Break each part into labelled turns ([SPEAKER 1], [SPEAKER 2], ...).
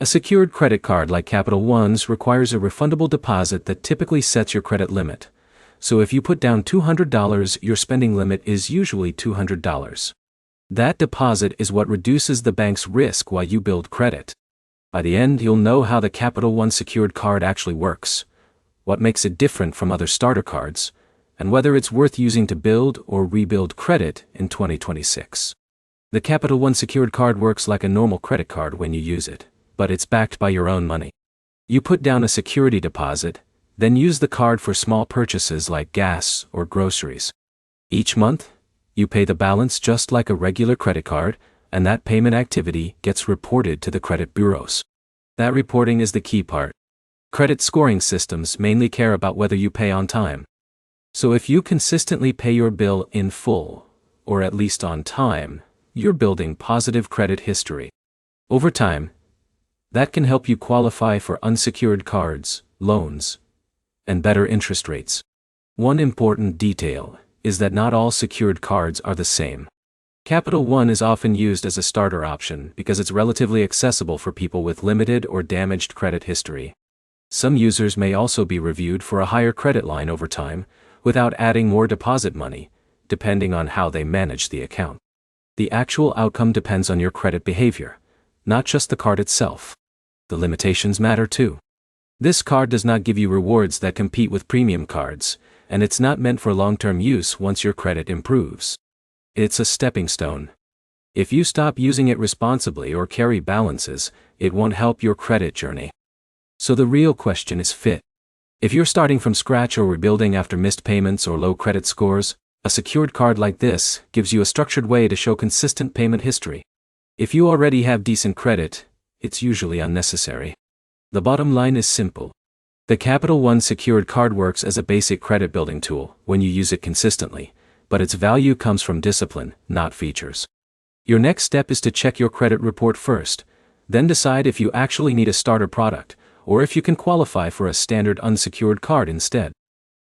[SPEAKER 1] A secured credit card like Capital One's requires a refundable deposit that typically sets your credit limit. So if you put down $200, your spending limit is usually $200. That deposit is what reduces the bank's risk while you build credit. By the end, you'll know how the Capital One secured card actually works, what makes it different from other starter cards, and whether it's worth using to build or rebuild credit in 2026. The Capital One secured card works like a normal credit card when you use it, but it's backed by your own money. You put down a security deposit, then use the card for small purchases like gas or groceries. Each month, you pay the balance just like a regular credit card, and that payment activity gets reported to the credit bureaus. That reporting is the key part. Credit scoring systems mainly care about whether you pay on time. So if you consistently pay your bill in full, or at least on time, you're building positive credit history. Over time, that can help you qualify for unsecured cards, loans, and better interest rates. One important detail is that not all secured cards are the same. Capital One is often used as a starter option because it's relatively accessible for people with limited or damaged credit history. Some users may also be reviewed for a higher credit line over time, without adding more deposit money, depending on how they manage the account. The actual outcome depends on your credit behavior, not just the card itself. The limitations matter too. This card does not give you rewards that compete with premium cards, and it's not meant for long-term use once your credit improves. It's a stepping stone. If you stop using it responsibly or carry balances, it won't help your credit journey. So the real question is fit. If you're starting from scratch or rebuilding after missed payments or low credit scores, a secured card like this gives you a structured way to show consistent payment history. If you already have decent credit, it's usually unnecessary. The bottom line is simple. The Capital One secured card works as a basic credit building tool when you use it consistently, but its value comes from discipline, not features. Your next step is to check your credit report first, then decide if you actually need a starter product, or if you can qualify for a standard unsecured card instead.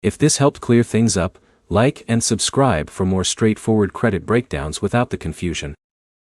[SPEAKER 1] If this helped clear things up, like and subscribe for more straightforward credit breakdowns without the confusion.